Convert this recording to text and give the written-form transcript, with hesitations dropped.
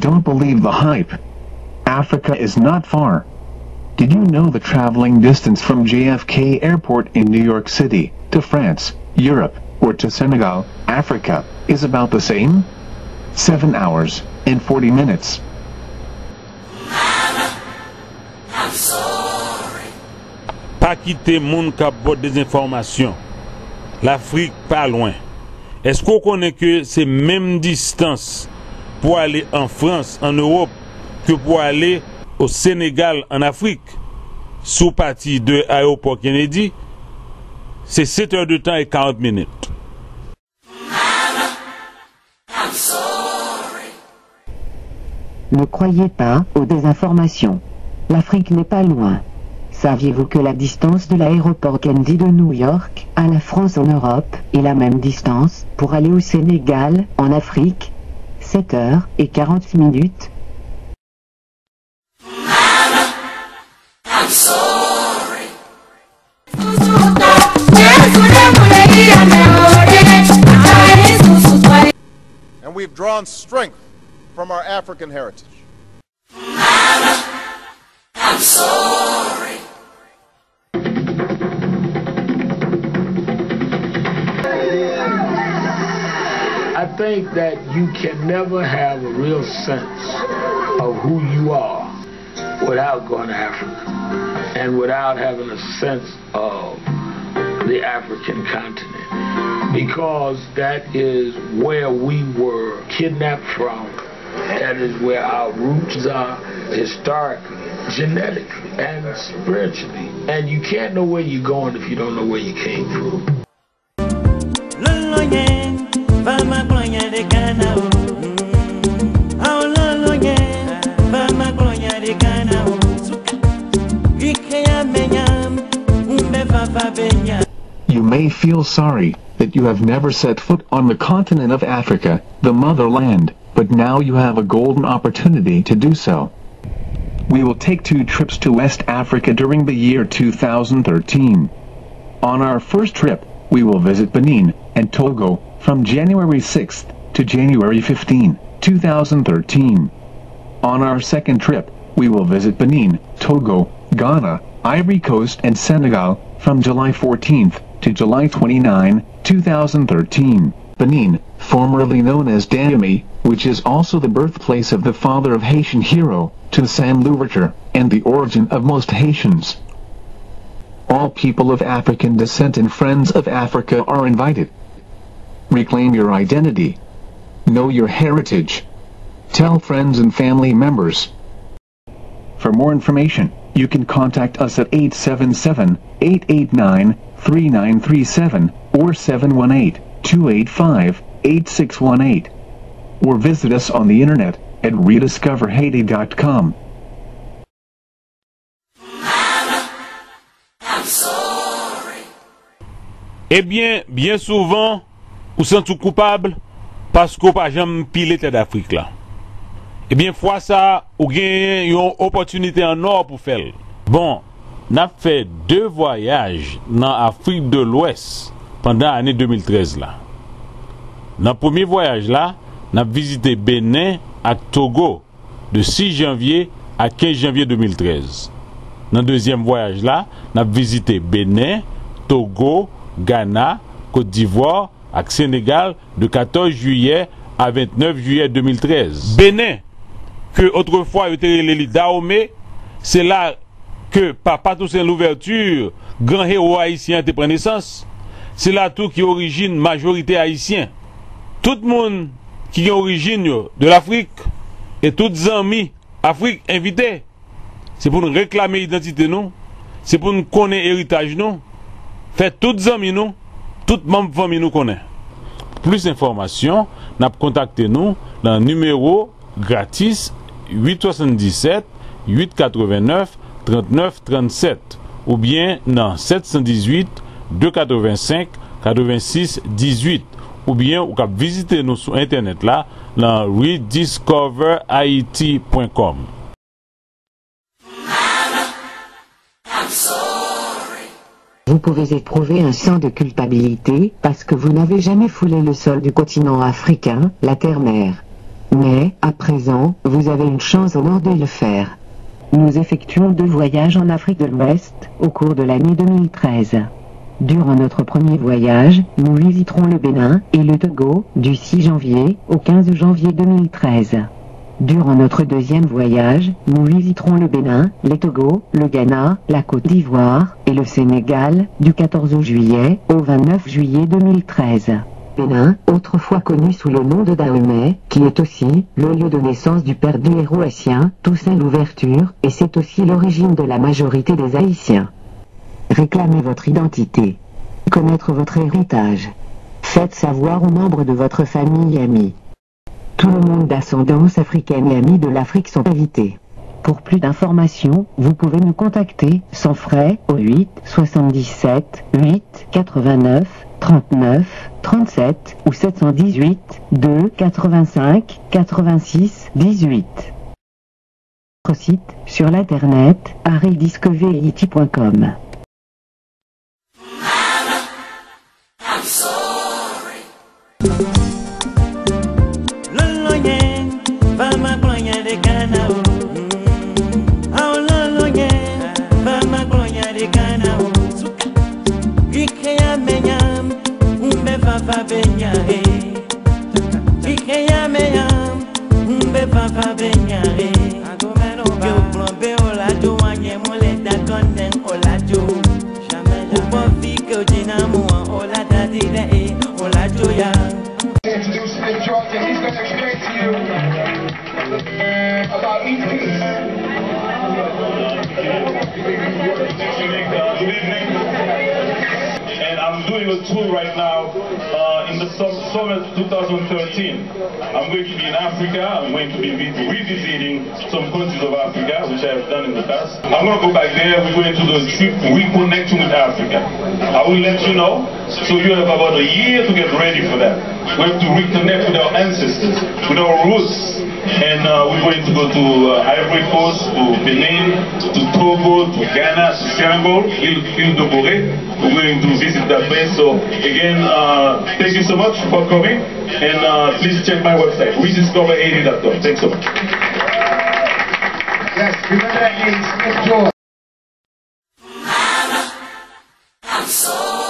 Don't believe the hype. Africa is not far. Did you know the traveling distance from JFK Airport in New York City to France, Europe, or to Senegal, Africa, is about the same? 7 hours and 40 minutes. Pas quitter moun k'ap bote des informations. L'Afrique pas loin. Est-ce qu'on connaît que c'est même distance pour aller en France, en Europe, que pour aller au Sénégal, en Afrique? Sous partie de l'aéroport Kennedy, c'est 7 heures de temps et 40 minutes. Ne croyez pas aux désinformations. L'Afrique n'est pas loin. Saviez-vous que la distance de l'aéroport Kennedy de New York à la France en Europe est la même distance pour aller au Sénégal, en Afrique? 7 heures et 40 minutes. And we've drawn strength from our African heritage. I'm sorry. I think that you can never have a real sense of who you are without going to Africa and without having a sense of the African continent, because that is where we were kidnapped from. That is where our roots are historically, genetically, and spiritually. And you can't know where you're going if you don't know where you came from. You may feel sorry that you have never set foot on the continent of Africa, the motherland, but now you have a golden opportunity to do so. We will take 2 trips to West Africa during the year 2013. On our first trip, we will visit Benin and Togo from January 6th to January 15, 2013. On our second trip, we will visit Benin, Togo, Ghana, Ivory Coast and Senegal from July 14th to July 29, 2013. Benin, formerly known as Dahomey, which is also the birthplace of the father of Haitian hero, Toussaint Louverture, and the origin of most Haitians. All people of African descent and friends of Africa are invited. Reclaim your identity. Know your heritage. Tell friends and family members. For more information, you can contact us at 877-889-3937 or 718-285-8618. Or visit us on the internet at rediscoverhaiti.com. Eh bien souvent, ou sont tout coupable parce qu'on pas jamais pile l'État d'Afrique là. Eh bien, fois ça, ou gagne une opportunité en or pour faire. Bon, n'a fait 2 voyages dans l'Afrique de l'Ouest pendant l'année 2013 là. Dans le premier voyage là, n'a visité Bénin à Togo de 6 janvier à 15 janvier 2013. Dans le deuxième voyage là, n'a visité Bénin, Togo, Ghana, Côte d'Ivoire et Sénégal de 14 juillet à 29 juillet 2013. Bénin, que autrefois était l'élite Dahomey, c'est là que Papa Toussaint Louverture, grand héros haïtien, te prend naissance. C'est là tout qui est origine majorité haïtien. Tout le monde qui est origine de l'Afrique et tous amis Afrique invités. C'est pour nous réclamer l'identité nous, c'est pour nous connaître l'héritage nous, faire tous amis nous, toute membre famille nous connaît. Plus d'informations, n'a contacté nous dans le numéro gratis 877 889 39 37 ou bien dans 718 285 86 18 ou bien ou cap visiter nous sur internet là dans rediscoverhaiti.com. Vous pouvez éprouver un sens de culpabilité parce que vous n'avez jamais foulé le sol du continent africain, la terre-mère. Mais, à présent, vous avez une chance en or de le faire. Nous effectuons 2 voyages en Afrique de l'Ouest, au cours de l'année 2013. Durant notre premier voyage, nous visiterons le Bénin et le Togo, du 6 janvier au 15 janvier 2013. Durant notre deuxième voyage, nous visiterons le Bénin, le Togo, le Ghana, la Côte d'Ivoire et le Sénégal, du 14 juillet au 29 juillet 2013. Bénin, autrefois connu sous le nom de Dahomey, qui est aussi le lieu de naissance du père du héros haïtien, Toussaint Louverture, et c'est aussi l'origine de la majorité des Haïtiens. Réclamez votre identité. Connaître votre héritage. Faites savoir aux membres de votre famille et amis. Tout le monde d'ascendance africaine et amis de l'Afrique sont invités. Pour plus d'informations, vous pouvez nous contacter sans frais au 8 77 8 89 39 37 ou 718 2 85 86 18. Notre site sur l'internet aridiscoverit.com. I'm sorry. Introduce Smith Jordan. He's going to explain to you about EP. Good evening. And I'm doing a tour right now in the summer 2013. I'm going to be in Africa. I'm going to be revisiting some countries of Africa, which I have done in the past. I'm going to go back there. We're going to do a trip reconnecting with Africa. I will let you know. So you have about a year to get ready for that. We have to reconnect with our ancestors, with our roots. And we're going to go to Ivory Coast, to Benin, to Togo, to Ghana, to Senegal, Ile de Boré. We're going to visit that place. So again, thank you so much for coming. And please check my website, rediscover80.com. Thanks so much. Yes, remember that name, Smith Jordan. I'm sorry.